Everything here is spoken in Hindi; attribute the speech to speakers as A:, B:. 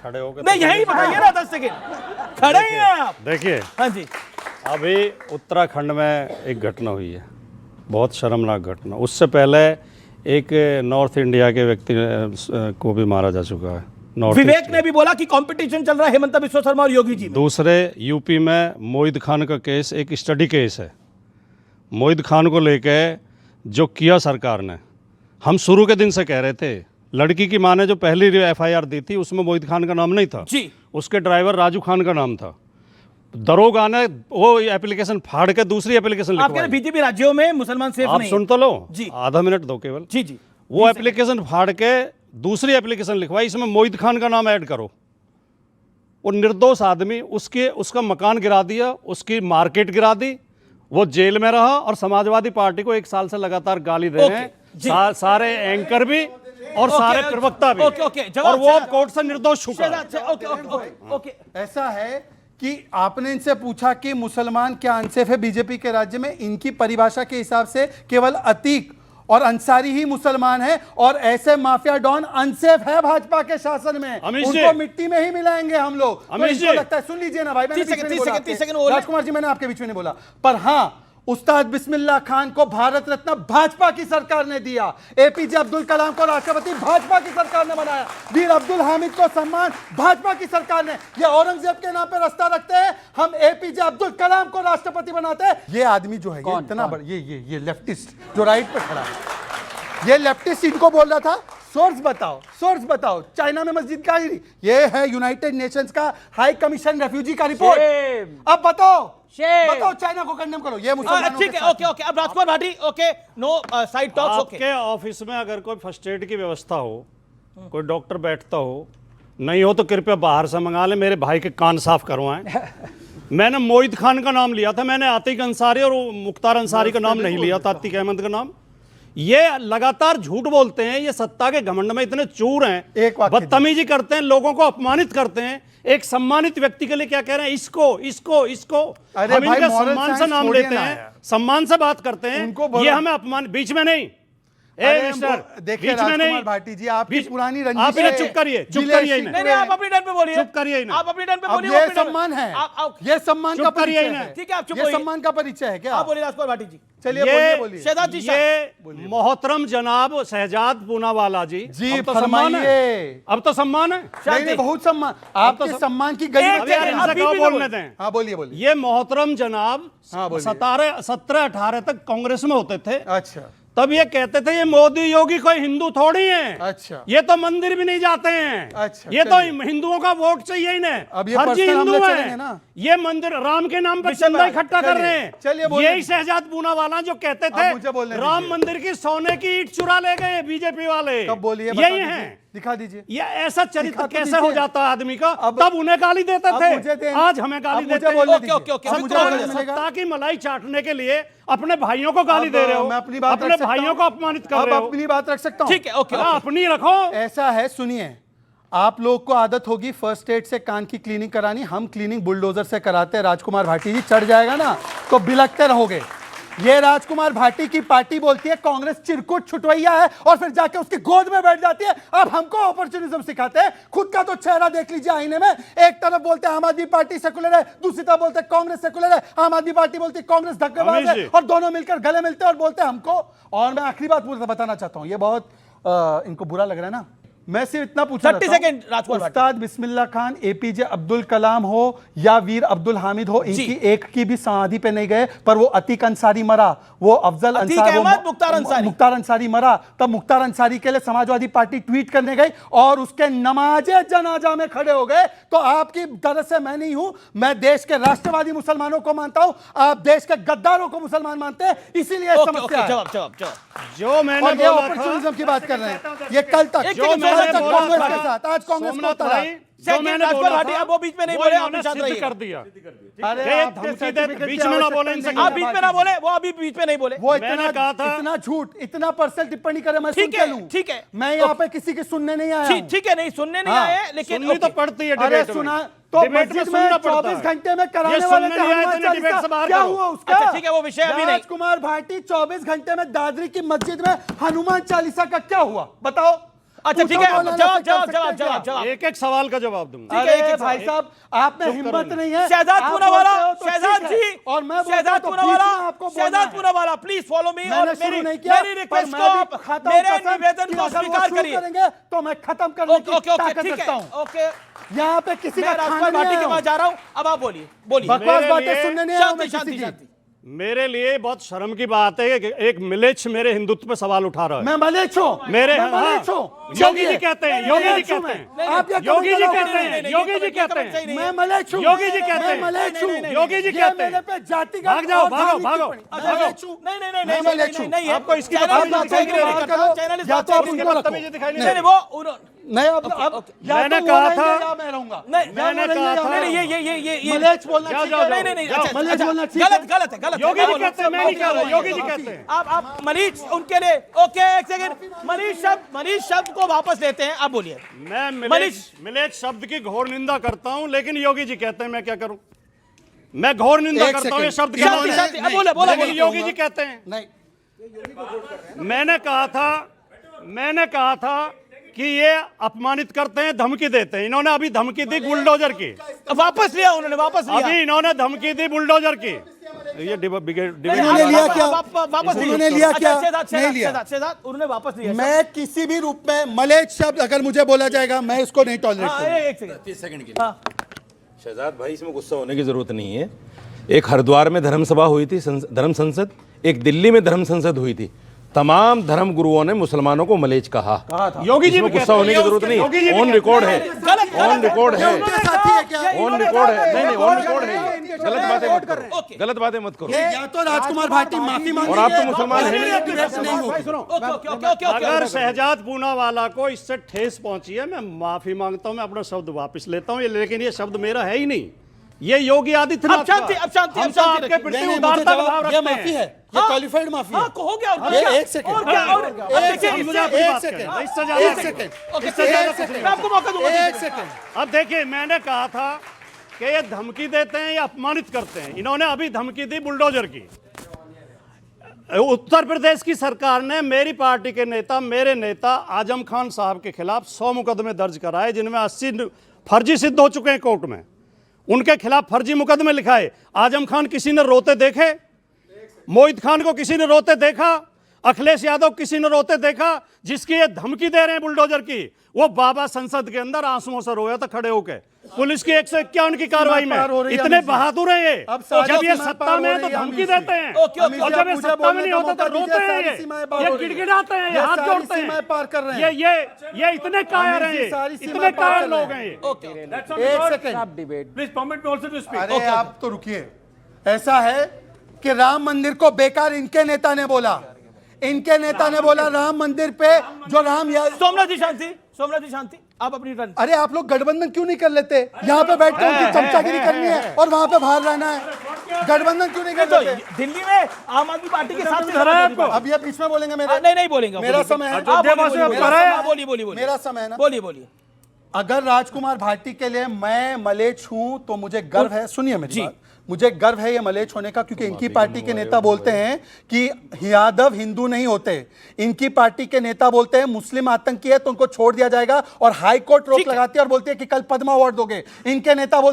A: खड़े हो गए
B: नहीं यही बताइए ना 10 सेकंड खड़े ही हैं आप।
A: देखिए
B: हाँ जी
A: अभी उत्तराखंड में एक घटना हुई है, बहुत शर्मनाक घटना। उससे पहले एक नॉर्थ इंडिया के व्यक्ति को भी मारा जा चुका है। नॉर्थ
B: विवेक
A: ईस्ट
B: ने भी बोला कि कंपटीशन चल रहा है हेमंत बिस्वा शर्मा और योगी जी में।
A: दूसरे यूपी में मोहित खान का केस एक स्टडी केस है। मोहित खान को लेके जो किया सरकार ने, हम शुरू के दिन से कह रहे थे। लड़की की मां ने जो पहली एफआईआर दी थी उसमें मोहित खान का नाम नहीं था
B: जी,
A: उसके ड्राइवर राजू खान का नाम था। दरोगा ने वो एप्लीकेशन फाड़ के दूसरी एप्लीकेशन
B: आप कह रहे
A: लिखवाई।
B: बीजेपी राज्यों में मुसलमान सेफ
A: आप
B: नहीं
A: सुन तो लो
B: जी।
A: आधा मिनट दो केवल।
B: जी जी
A: वो एप्लीकेशन फाड़ के दूसरी एप्लीकेशन लिखवाई, इसमें मोहित खान का नाम ऐड करो। वो निर्दोष आदमी, उसका मकान गिरा दिया, उसकी मार्केट गिरा दी, वो जेल में रहा और समाजवादी पार्टी को 1 साल से लगातार गाली दे रहे हैं सारे एंकर भी और सारे प्रवक्ता भी। और वो अब कोर्ट से निर्दोष छूटा है।
B: ओके
C: ऐसा है कि आपने इनसे पूछा कि मुसलमान क्या अनसेफ है बीजेपी के राज्य में। इनकी परिभाषा के हिसाब से केवल अतीक और अंसारी ही मुसलमान है और ऐसे माफिया डॉन अनसेफ है भाजपा के शासन में। उनको मिट्टी में ही मिलाएंगे हम लोग। तो इनको लगता है, सुन लीजिए ना भाई, मैंने
B: 30 सेकंड
C: राजकुमार जी, मैंने आपके बीच में नहीं बोला, पर हाँ उस्ताद बिस्मिल्लाह खान को भारत रत्न भाजपा की सरकार ने दिया। एपीजे अब्दुल कलाम को राष्ट्रपति भाजपा की सरकार ने बनाया। वीर अब्दुल हामिद को सम्मान भाजपा की सरकार ने। ये औरंगजेब के नाम पे रास्ता रखते हैं, हम एपीजे अब्दुल कलाम को राष्ट्रपति बनाते हैं। ये आदमी जो है, ये इतना बड़ा, ये लेफ्टिस्ट जो राइट पे खड़ा है, ये लेफ्टिस्ट इनको बोल रहा था सोर्स बताओ, सोर्स बताओ। चाइना में मस्जिद का ही, ये है यूनाइटेड नेशंस का हाई कमीशन रेफ्यूजी का रिपोर्ट। अब बताओ चाइना को कंडेम करो। ये मुसलमानों
B: ठीक है, ओके अब Rajkumar Bhati, okay no side talks. Okay
A: आपके ऑफिस में अगर कोई फर्स्ट एड की व्यवस्था हो, कोई डॉक्टर बैठता हो, नहीं हो तो कृपया बाहर से मंगा ले, मेरे भाई के कान साफ करवाएं। मैंने मोहित खान का नाम लिया था, मैंने आतिक अंसारी और मुख्तार अंसारी का नाम नहीं लिया था, आतिक अहमद का नाम। ये लगातार झूठ बोलते हैं, ये सत्ता के घमंड में इतने चूर हैं, बदतमीजी करते हैं, लोगों को अपमानित करते हैं। एक सम्मानित व्यक्ति के लिए क्या कह रहे हैं, इसको हम इनका सम्मान से नाम लेते हैं, सम्मान से बात करते हैं, ये हमें अपमान बीच में नहीं।
C: देखिए राजकुमार भाटी जी, आपकी पुरानी रंजिश
A: आप इन्हें चुप करिए
B: नहीं, आप अपनी टर्न पे बोलिए,
A: चुप करिए
B: आप अपनी टर्न पे बोलिए।
C: ये सम्मान है, ये सम्मान का परिचय है।
B: ठीक है, आप चुप
C: ये सम्मान का परिचय है क्या?
B: आप बोलिए राजकुमार भाटी जी।
C: चलिए बोलिए।
B: शहजाद जी,
A: ये मोहतरम जनाब शहजाद पूनावाला जी,
C: जी
A: अब तो सम्मान है, अब तो सम्मान है।
C: नहीं, बहुत सम्मान, आपके सम्मान की गई
A: बोलने दें।
C: हाँ बोलिए।
A: ये मोहतरम जनाब 17-18 तक कांग्रेस में होते थे।
C: अच्छा,
A: तब ये कहते थे ये मोदी योगी कोई हिंदू थोड़ी है।
C: अच्छा,
A: ये तो मंदिर भी नहीं जाते हैं।
C: अच्छा,
A: ये तो हिंदुओं का वोट चाहिए इन्हें।
C: अब ये
A: फर्जी हिंदू
C: है
A: ना, ये मंदिर राम के नाम पर चंदा इकट्ठा कर रहे हैं।
C: चलिए
A: यही शहजाद पूनावाला जो कहते थे राम मंदिर की सोने की ईंट चुरा ले गए बीजेपी वाले।
C: कब बोलिए,
A: यही है,
C: दिखा दीजिए।
A: ये ऐसा चरित्र कैसे हो जाता है आदमी का? तब उन्हें गाली देते थे, आज हमें गाली देते हैं। सत्ता की मलाई चाटने के लिए अपने भाइयों को गाली दे रहे हो, अपने भाइयों को अपमानित कर रहे हो।
C: अपनी बात रख सकता हूं?
B: ठीक है, ओके,
A: अपनी रखो।
C: ऐसा है, सुनिए, आप लोग को आदत होगी फर्स्ट एड से कान की क्लीनिंग करानी, हम क्लीनिंग बुलडोजर से कराते हैं। राजकुमार भाटी जी चढ़ जाएगा ना तो बिलकते रहोगे। ये राजकुमार भाटी की पार्टी बोलती है कांग्रेस चिरकुट छुटवैया है और फिर जाके उसकी गोद में बैठ जाती है। अब हमको अपॉर्चुनिज्म सिखाते हैं। खुद का तो चेहरा देख लीजिए आईने में। एक तरफ बोलते हैं आम आदमी पार्टी सेकुलर है, दूसरी तरफ बोलते हैं कांग्रेस सेकुलर है। आम आदमी पार्टी बोलती है कांग्रेस धक्केबाज है, और दोनों मिलकर गले मिलते हैं और बोलते हैं हमको। और मैं आखिरी बात पूरा बताना चाहता हूं, ये बहुत इनको बुरा लग रहा है ना, मैं सिर्फ इतना पूछना
B: 30 सेकंड राजकुमार भाटी।
C: उस्ताद बिस्मिल्लाह खान, एपीजे अब्दुल कलाम हो या वीर अब्दुल हामिद हो, इनकी एक की भी समाधि पे नहीं गए, पर वो अतीक अंसारी मरा, वो अफजल मुख्तार अंसारी मरा, तब मुख्तार अंसारी के लिए समाजवादी पार्टी ट्वीट करने गई और उसके नमाजे जनाजा में खड़े हो गए। तो आपकी तरह से मैं नहीं हूं, मैं देश के राष्ट्रवादी मुसलमानों को मानता हूं, आप देश के गद्दारों को मुसलमान मानते हैं, इसीलिए समस्या है।
A: जो मैंने बोला
C: अपॉर्चुनिज्म की बात कर रहे हैं, ये कल तक कांग्रेस के साथ, आज कांग्रेस को उतारा।
B: राजकुमार भाटी अब वो बीच में नहीं बोले, आपने शांत रहिए।
A: कर दिया।
C: अरे
A: धमकी दे, बीच में ना बोले इनसे।
B: आप बीच में ना बोले, वो अभी बीच में नहीं बोले।
C: वो
A: मैंने कहा था
C: इतना झूठ, इतना पर्सनल टिप्पणी करे मैं सुन के लूं।
B: ठीक है,
C: मैं यहाँ पे किसी की सुनने नहीं आया।
B: ठीक है, नहीं सुनने नहीं आए, लेकिन
A: सुननी तो पड़ती है।
C: अरे सुना तो मस्जिद में 24 घंटे में कराने वाले थे हनुमान चालीसा, क्या हुआ उसका?
B: ठीक है, वो विषय अभी नहीं।
C: राजकुमार भाटी 24 घंटे में दादरी की मस्जिद में हनुमान चालीसा का क्या हुआ बताओ?
B: अच्छा ठीक है, जवाब
A: एक एक सवाल का जवाब दूंगा।
B: ठीक है,
C: अरे
B: एक
C: भाई साहब, आप में हिम्मत नहीं है।
B: शहजाद
C: आप
B: पूनावाला,
C: बोलते हो तो
B: शहजाद
C: ठीक है,
B: जी,
C: और मैं बोलता हूं
B: शहजाद
C: तो बीच
B: पूनावाला,
C: में आपको बोलना
B: शहजाद
C: है।
B: पूनावाला, प्लीज फॉलो मी और
C: मैंने शुरू नहीं किया,
B: मेरी
C: पर
B: रिक्वेस्ट
C: मैं
B: को
C: भी
B: आप
C: खाता हूं
B: मेरे
C: कसम
B: निवेदन
C: कि
B: को
C: अगर वो
B: स्वीकार
C: शुरू
B: करिए।
C: करेंगे तो मैं खत्म करने
B: ओके
C: की
B: ओके ओके,
C: ताकत
B: ठीक
C: रखता
B: है,
C: हूं।
B: ओके।
C: यहाँ पे किसी
B: मैं
C: का
B: राजकुमार
C: खाना
B: भाटी
C: नहीं
B: के
C: है।
B: पास जा रहा हूं, अब आप बोलिए बोलिए।
C: बकवास
A: मेरे
C: बातें
A: लिए-
C: सुनने नहीं आया मैं
B: शांति
C: किसी
B: शांति
C: की।
B: शांति।
A: मेरे लिए बहुत शर्म की बात है कि एक मिलेच्छ मेरे हिंदुत्व पे सवाल उठा रहा है।
C: मैं मलेच्छ हूं,
A: मेरे
C: मैं
A: हाँ,
C: मलेच्छ हूं।
A: योगी जी कहते हैं, योगी जी
C: मलेच्छ हूं
A: कहते
C: मैं।
A: हैं,
C: आप ये
A: योगी जी
C: कमेंट
A: कहते
C: लगाओ।
A: हैं, योगी जी कहते हैं,
C: मैं मलेच्छ हूं,
A: योगी जी कहते
C: मैं
A: हैं,
C: मलेच्छ हूं,
A: योगी जी
C: ये
A: कहते हैं।
C: मेरे पे जातिगत
A: भाग जाओ,
C: और
A: भागो,
C: धार्मिक
A: भागो,
C: टिप्पणी।
A: भागो।
C: मैं मलेच्छ हूं।
B: नहीं नहीं
C: मैं
B: नहीं
C: मलेच्छ हूं।
B: नहीं है।
A: आपको इसकी
B: चैनल
A: बदतमीजी
B: बात
A: दिखाई
B: नहीं
A: नहीं रही।
B: करता, चैनल इस
C: या
B: बात
C: तो
B: से
C: आप
B: नहीं
C: उनको
B: करता।
A: बदतमीजी दिखाई नहीं
B: नहीं
A: दे
B: नहीं, वो उन्होंने
C: नहीं अब या
A: मैंने
C: तो
A: कहा
C: वो रहेंगे
A: था-
C: या मैं रहूंगा।
B: नहीं,
A: मैंने
C: या वो
A: कहा
C: रहेंगे
A: था-
C: या मैं
B: नहीं,
C: रहूंगा।
B: ये
C: मलेच्छ बोलना
A: जाओ,
C: ठीक
A: जाओ,
C: है।
B: नहीं नहीं नहीं,
A: जाओ।
B: अच्छा,
C: मलेच्छ
B: अच्छा,
C: बोलना ठीक
B: गलत
C: है।
B: गलत है, गलत है।
A: योगी
B: मैं
A: जी
B: बोलूं।
A: कहते हैं, मैं नहीं कह रहा, योगी जी कहते हैं।
B: आप मनीष उनके लिए ओके, एक सेकंड, मनीष शब्द को वापस लेते हैं, आप बोलिए।
A: मैं मिलेच्छ शब्द की घोर निंदा करता हूं, लेकिन योगी जी कहते हैं मैं क्या करूं? मैं घोर निंदा
C: एक
A: करता हूं ये
C: सेकंड।
A: शब्द की।
B: शांति, शांति, अब बोले, बोले,
A: लेकिन
B: बोले।
A: योगी जी कहते हैं।
C: नहीं
A: मैंने कहा था कि ये अपमानित करते हैं, धमकी देते हैं। इन्होंने अभी धमकी दी बुलडोजर की,
B: वापस लिया उन्होंने, वापस लिया।
A: अभी इन्होंने धमकी दी बुलडोजर की। ये
C: उन्होंने लिया क्या?
B: वापस
C: उन्होंने लिया क्या? नहीं लिया।
B: शहजाद उन्होंने वापस लिया।
C: मैं किसी भी रूप में मलेच्छ शब्द अगर मुझे बोला जाएगा मैं इसको नहीं टॉलरेट
B: हाँ,
C: करूंगा।
B: एक सेकंड,
D: 30 सेकंड के
B: हाँ।
D: शहजाद भाई, इसमें गुस्सा होने की जरूरत नहीं है। एक हरिद्वार में धर्म सभा हुई थी, धर्म संसद, एक दिल्ली में धर्म संसद हुई थी। तमाम धर्म गुरुओं ने मुसलमानों को मलेच्छ कहा।
A: योगी जी
D: इसमें
A: भी
D: गुस्सा
A: कहते
D: होने
A: हैं,
D: की जरूरत
A: योगी जी भी
D: नहीं। ऑन
A: कहते
D: रिकॉर्ड
A: हैं।
D: है, ऑन रिकॉर्ड है,
C: उनके साथी है क्या?
D: ऑन रिकॉर्ड है। नहीं नहीं, ऑन रिकॉर्ड है। गलत बातें मत करो, गलत बातें मत करो।
C: या तो राजकुमार भाटी माफी मांगे
D: और आप तो मुसलमान हैं नहीं।
C: नहीं होगी।
B: ओके ओके ओके ओके
A: अगर शहजाद पूनावाला को इससे ठेस पहुंची है, मैं माफी मांगता हूं, मैं अपना शब्द वापस लेता हूं, लेकिन ये शब्द मेरा है ही नहीं। ये योगी आदित्यनाथ
B: अब शांति,
A: का।
B: अब शांति,
A: हम
B: अब
A: तो
B: शांति
A: आपके
B: रखिए।
A: प्रति
C: नहीं, नहीं,
A: उदारता
C: मुझे
A: का
C: जवाब-
A: भाव
C: ये
A: रखते
C: माफी
A: हैं।
C: है, ये क्वालिफाइड माफी है।
B: हाँ, हो गया, और
C: ये
B: क्या?
C: एक सेकंड।
B: और क्या? और अब देखिए,
A: अब मुझे
B: इससे-
A: अपनी
C: एक
A: बात
C: सेकंड।
A: करना, इससे ज्यादा
C: एक
A: कुछ
C: सेकंड।
A: नहीं।
B: ओके,
A: इससे ज्यादा
C: एक
A: कुछ नहीं।
C: सेकंड।
B: मैं आपको मौका दूंगा।
C: एक सेकंड।
A: अब देखिए, मैंने कहा था कि ये धमकी देते हैं या अपमानित करते हैं। इन्होंने अभी धमकी दी बुलडोजर की। उत्तर प्रदेश की सरकार ने मेरी पार्टी के नेता, मेरे नेता आजम खान साहब के खिलाफ 100 मुकदमे दर्ज कराए, जिनमें 80 फर्जी सिद्ध हो चुके हैं कोर्ट में। उनके खिलाफ फर्जी मुकदमे लिखाए। आजम खान किसी ने रोते देखे? मोहित खान को किसी ने रोते देखा? अखिलेश यादव किसी ने रोते देखा? जिसकी ये धमकी दे रहे हैं बुलडोजर की, वो बाबा संसद के अंदर आंसुओं से रोया था खड़े होकर। पुलिस की 151 की कार्रवाई में।
C: पार हो रही है
A: इतने
C: अमित जी।
A: बहादुर हैं ये।
C: अब सारी
A: जब ये
C: सीमाएं
A: सत्ता
C: पार
A: में
C: हो
A: है तो
C: रही है
A: धमकी
C: अमित जी।
A: देते हैं,
B: ओके, ओके,
A: और जब ये
C: मुझे
A: सत्ता में
C: बोलने
A: नहीं
C: का
A: होता तो
C: मौका
A: रोते
C: दीजिए,
A: हैं
C: सारी सीमाएं पार
A: ये
C: हो रही है।
A: गिड़गिड़ाते हैं, ये
C: ये
A: हाथ
C: सारी
A: जोड़ते
C: सीमाएं पार कर रहे
A: हैं।
C: हैं।
A: ये इतने कायर हैं,
C: अमित जी, सारी
A: ये
C: सीमाएं
A: इतने
C: पार
A: कायर
C: कर रहे
A: लोग
C: हैं।
A: हैं ये।
C: एक second.
A: Please permit me also to speak.
C: अरे आप तो रुकिए। ऐसा है कि राम मंदिर को बेकार इनके नेता ने बोला। इनके नेता ने बोला राम मंदिर पे जो राम या
B: सोमनाथ जी शांति, सोमनाथ जी शांति, आप अपनी टर्न।
C: अरे आप लोग गठबंधन क्यों नहीं कर लेते? यहाँ पे बैठ के उनकी चमचागिरी करनी है और वहां पे बाहर रहना है। गठबंधन क्यों नहीं कर
B: तो
C: लेते?
B: दिल्ली में आम आदमी पार्टी के साथ
C: अब ये बीच में बोलेंगे मेरे?
B: नहीं नहीं बोलेंगे,
C: मेरा समय है।
B: बोलिए बोलिए बोलिए,
C: मेरा समय है ना।
B: बोलिए बोलिए।
C: अगर राजकुमार भाटी के लिए मैं मलेच्छ हूं तो मुझे गर्व है। सुनिए मेरी बात, मुझे गर्व है ये मलेच्छ होने का, क्योंकि इनकी पार्टी के नेता बोलते हैं कि यादव हिंदू नहीं होते। इनकी पार्टी के नेता बोलते हैं मुस्लिम आतंकी है तो उनको छोड़ दिया जाएगा, और हाई कोर्ट रोक लगाती है और बोलती है कि कल पद्मा अवार्ड दोगे। इनके नेता बोलते